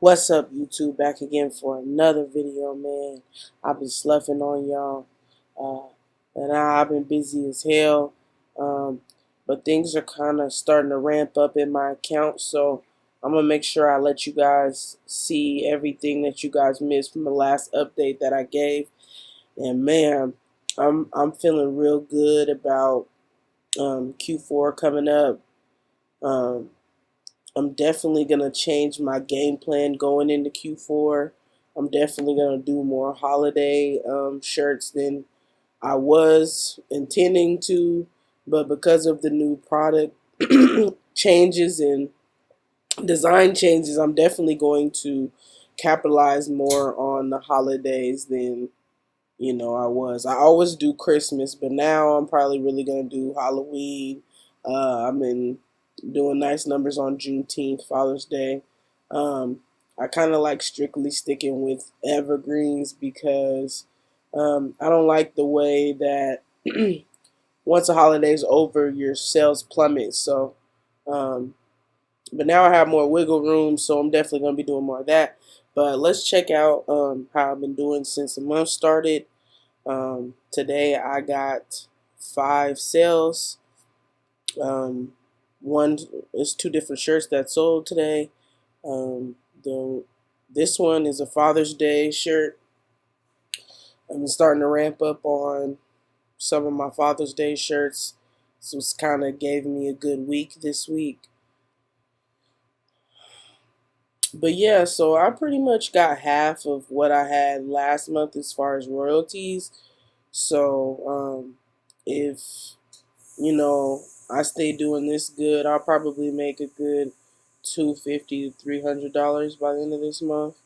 What's up, YouTube? Back again for another video, man. I've been sloughing on y'all, and I've been busy as hell. Um, but things are kind of starting to ramp up in my account, so I'm gonna make sure I let you guys see everything that you guys missed from the last update that I gave. And man, I'm feeling real good about Q4 coming up. Um, I'm definitely going to change my game plan going into Q4. I'm definitely going to do more holiday shirts than I was intending to, but because of the new product changes and design changes, I'm definitely going to capitalize more on the holidays than I was. I always do Christmas, but now I'm probably really gonna do Halloween. I've been doing nice numbers on Juneteenth, Father's Day. I kind of like strictly sticking with evergreens because I don't like the way that once the holiday's over, your sales plummet. So, um, but now I have more wiggle room, so I'm definitely gonna be doing more of that. But let's check out how I've been doing since the month started. Today I got 5 sales. One is 2 different shirts that sold today. The This one is a Father's Day shirt. I'm starting to ramp up on some of my Father's Day shirts. So it's kind of gave me a good week this week. But yeah, so I pretty much got half of what I had last month as far as royalties. So if I stay doing this good, I'll probably make a good $250 to $300 by the end of this month,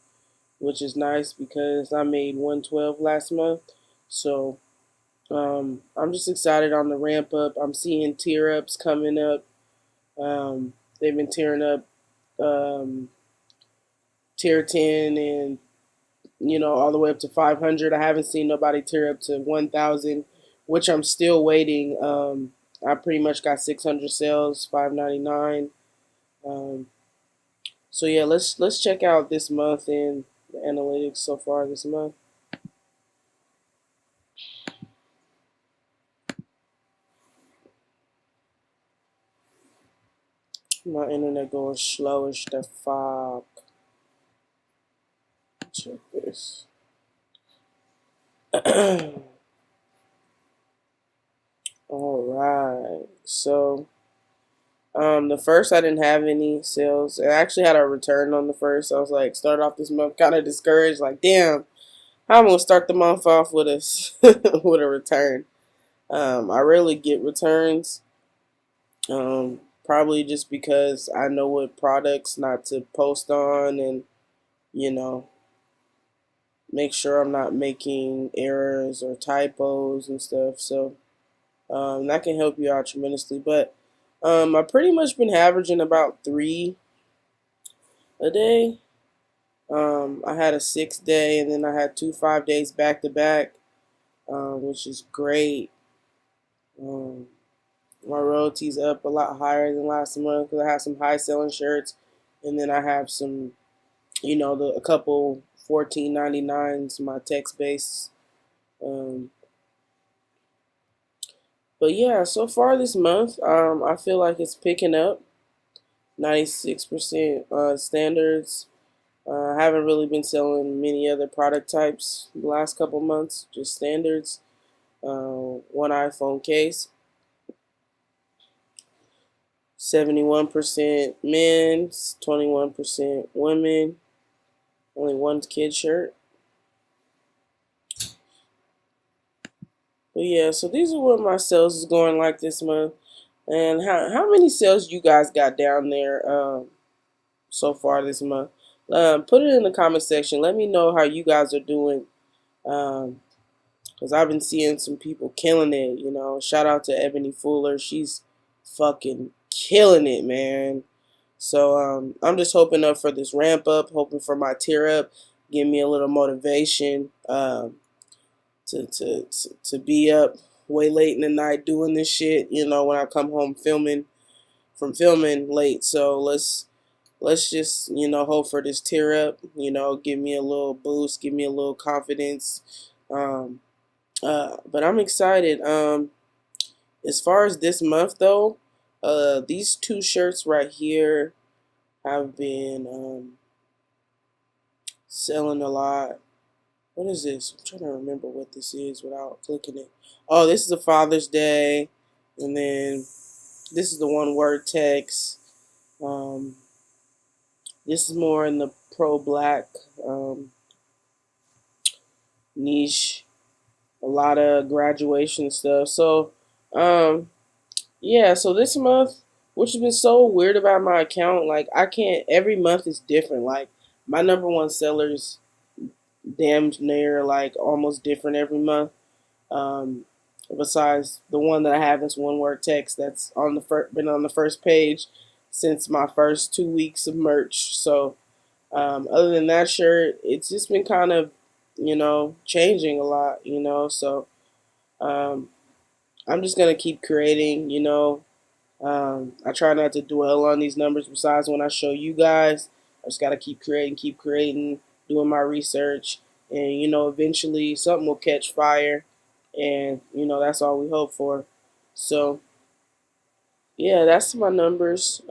which is nice because I made 112 last month. So I'm just excited on the ramp up. I'm seeing tier ups coming up. They've been tearing up um, tier 10 and all the way up to 500. I haven't seen nobody tear up to 1,000, which I'm still waiting. I pretty much got 600 sales, 599. Um, so yeah, let's check out this month and the analytics so far this month. My internet going slow as the fuck. Check this. All right, so the first I didn't have any sales. I actually had a return on the first. I was like, start off this month kind of discouraged. Like, damn, how I'm gonna start the month off with a with a return. I rarely get returns. Probably just because I know what products not to post on, and you know, make sure I'm not making errors or typos and stuff. So that can help you out tremendously. But I've pretty much been averaging about 3 a day. I had a 6 day, and then I had 2 5 days back to back, which is great. Um, my royalties up a lot higher than last month because I have some high selling shirts, and then I have some, a couple 14.99s, my text based. Um, but yeah, so far this month, I feel like it's picking up. 96% standards. I haven't really been selling many other product types the last couple months, just standards. One iPhone case. 71% men's, 21% women, only one kid shirt. But yeah, so these are what my sales is going like this month. And how many sales you guys got down there so far this month? Put it in the comment section. Let me know how you guys are doing. Because I've been seeing some people killing it. Shout out to Ebony Fuller. She's fucking killing it, man. So I'm just hoping up for this ramp up, hoping for my tier up, give me a little motivation to be up way late in the night doing this shit. When I come home from filming late. So let's let's just, hope for this tear up, give me a little boost, give me a little confidence. But I'm excited. As far as this month though, these two shirts right here have been selling a lot. What is this? I'm trying to remember what this is without clicking it. Oh, this is a Father's Day, and then this is the one word text. Um, this is more in the pro black um, niche. A lot of graduation stuff. So, um, yeah. So this month, which has been so weird about my account, like I can't. Every month is different. Like my number one sellers damn near like almost different every month. Um, Besides the one that I have is one word text that's on the been on the first page since my first 2 weeks of merch. So other than that shirt, it's just been kind of changing a lot. So um, I'm just gonna keep creating. I try not to dwell on these numbers. Besides, when I show you guys, I just gotta keep creating, doing my research, and eventually something will catch fire, and that's all we hope for. So yeah, that's my numbers.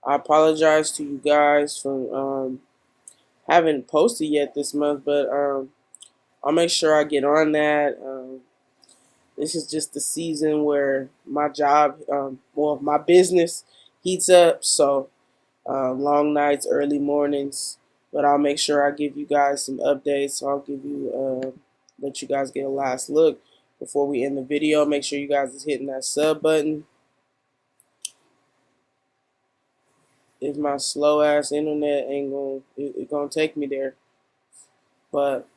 I apologize to you guys for haven't posted yet this month, but I'll make sure I get on that. This is just the season where my job, well, my business heats up. So long nights, early mornings. But I'll make sure I give you guys some updates. So I'll give you, let you guys get a last look before we end the video. Make sure you guys is hitting that sub button. If my slow ass internet ain't it gonna take me there. But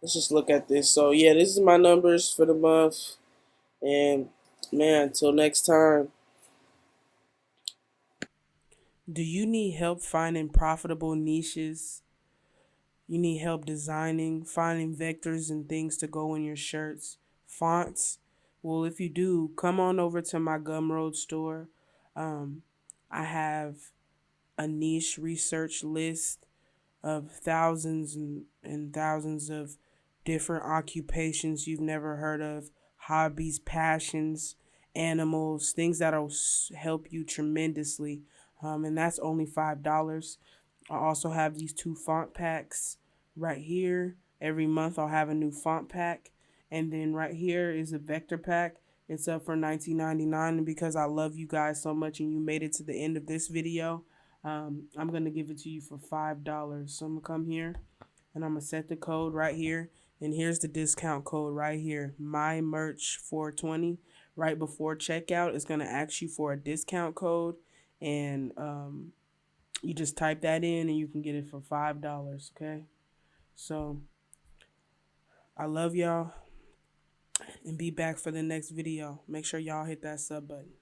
let's just look at this. So yeah, this is my numbers for the month. And man, until next time. Do you need help finding profitable niches? You need help designing, finding vectors and things to go in your shirts, fonts? Well, if you do, come on over to my Gumroad store. Um, I have a niche research list of thousands and thousands of different occupations you've never heard of, hobbies, passions, animals, things that'll help you tremendously. And that's only $5. I also have these two font packs right here. Every month I'll have a new font pack. And then right here is a vector pack. It's up for $19.99. And because I love you guys so much and you made it to the end of this video, I'm going to give it to you for $5. So I'm going to come here and I'm going to set the code right here. And here's the discount code right here, MyMerch420. Right before checkout, it's going to ask you for a discount code. And you just type that in and you can get it for $5. Okay. So I love y'all and be back for the next video. Make sure y'all hit that sub button.